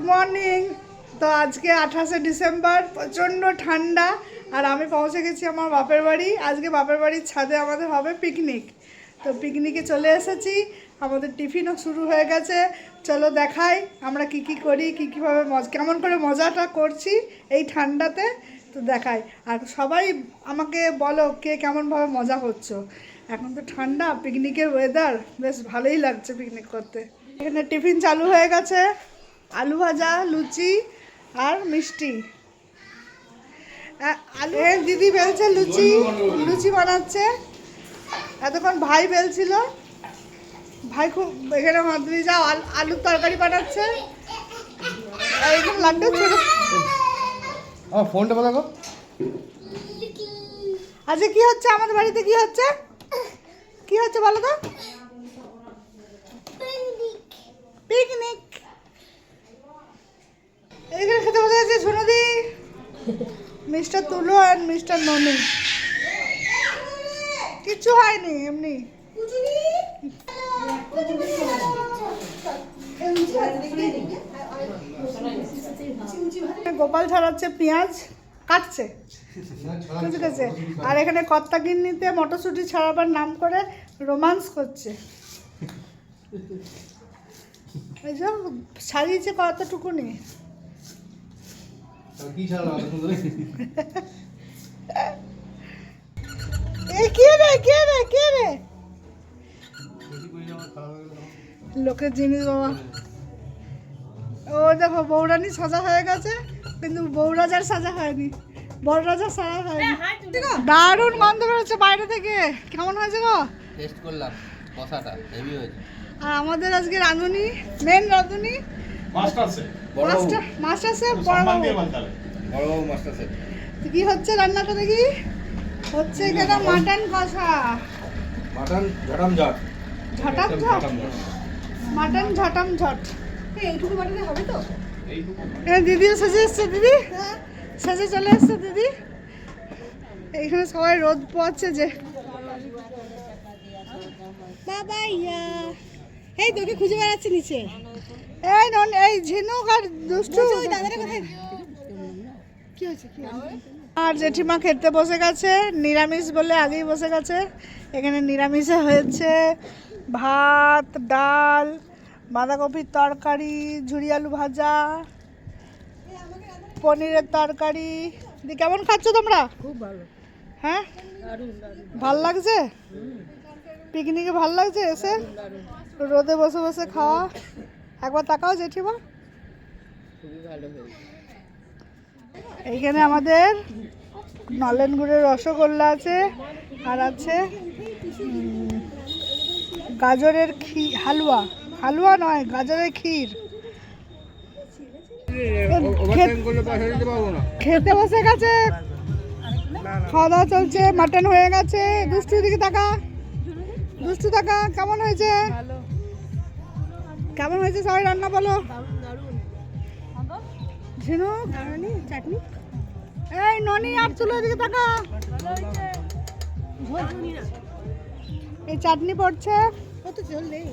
Morning. তো আজকে 28শে December, প্রচণ্ড ঠান্ডা। আর আমি পৌঁছে গেছি আমার বাপের বাড়ি। আজকে বাপের বাড়ির ছাদে আমাদের হবে পিকনিক। তো পিকনিকে চলে এসেছি, আমাদের টিফিনও শুরু হয়ে গেছে। চলো দেখাই আমরা কি কি করি, কীভাবে কেমন করে মজাটা করছি এই ঠান্ডাতে। তো দেখাই, আর সবাই আমাকে বলো কে কেমনভাবে মজা করছো। এখন তো ঠান্ডা, পিকনিকের ওয়েদার, বেশ ভালোই লাগছে পিকনিক করতে। এখানে টিফিন চালু হয়ে গেছে, আলু ভাজা, লুচি আর মিষ্টি। আলু দিদি বেলছে, লুচি বানাচ্ছে। এতক্ষণ ভাই বেলছিল, ভাই খুব এখানে হাত দিয়ে যাও, আলুর তরকারি বানাচ্ছে। আর এখানে লাড্ডু ছোট। ফোনটা বলো গো। আজকে কি হচ্ছে আমাদের বাড়িতে, কি হচ্ছে বলো তো? পিকনিক। এখানে খেতে বসে আছে ঝুনুদি, মিস্টার তুলো আর মিস্টার ননি। কিচ্ছু হয়নি, এমনি। গোপাল ছাড়াচ্ছে, পেঁয়াজ কাটছে, বুঝেছে। আর এখানে কর্তা গিন্নিতে মটরশুঁটি ছাড়াবার নাম করে রোমান্স করছে। এই যে ছাড়িয়েছে কতটুকুনি। লোকের জিনিস বাবা। ও দেখো বৌরানি সাজা হয়ে গেছে, কিন্তু বৌরাজার সাজা হয়নি, বড় রাজার সাজা হয়নি। দারুণ গন্ধ বেরোচ্ছে বাইরে থেকে। কেমন হয়েছে গো? টেস্ট করলাম, কষাটা হেভি হয়েছে। আর আমাদের আজকে রাঁধুনি, মেন রাঁধুনি মাস্টার শেফ বড় বাবু মাস্টার শেফ। কি হচ্ছে রান্নাটা দেখি? হচ্ছে এখানে মাটন কষা, মাটন ঝটাম ঝট, মাটন ঝটাম ঝট। এইটুকু বানালে হবে তো? দিদিও সেজে এসছে, দিদি সেজে চলে এসছে দিদি। এইখানে সবাই রোদ পোয়াচ্ছে যে। বাবা ইয়া, এই তোকে খুঁজে বেড়াচ্ছে নিচে। এই ঝিনুক আর দুষ্টু কি হয়েছে? আর জেঠিমা খেতে বসে গেছে, নিরামিষ বলে আগেই বসে গেছে। এখানে নিরামিষে হয়েছে ভাত, ডাল, বাঁধাকপির তরকারি, ঝুরি আলু ভাজা, পনিরের তরকারি। কেমন খাচ্ছ তোমরা? খুব ভালো। হ্যাঁ, ভাল লাগছে পিকনিকে, ভাল লাগছে এসে রোদে বসে বসে খাওয়া। একবার তাকাও জেঠিমা। এইখানে আমাদের নলেন গুড়ের রসগোল্লা আছে, আর আছে গাজরের হালুয়া নয়, গাজরের ক্ষীর। খেতে বসে গেছে, খাওয়া দাওয়া চলছে, মাটন হয়ে গেছে। দুষ্টুর দিকে তাকা, দুষ্টু তাকা। কেমন হয়েছে? কেমন হয়েছে সবাই রান্না বলো? ঝিনুক চাটনি, এই ননি আর তুলো দিকে তাকা। এই চাটনি পড়ছে, কত চল নেই।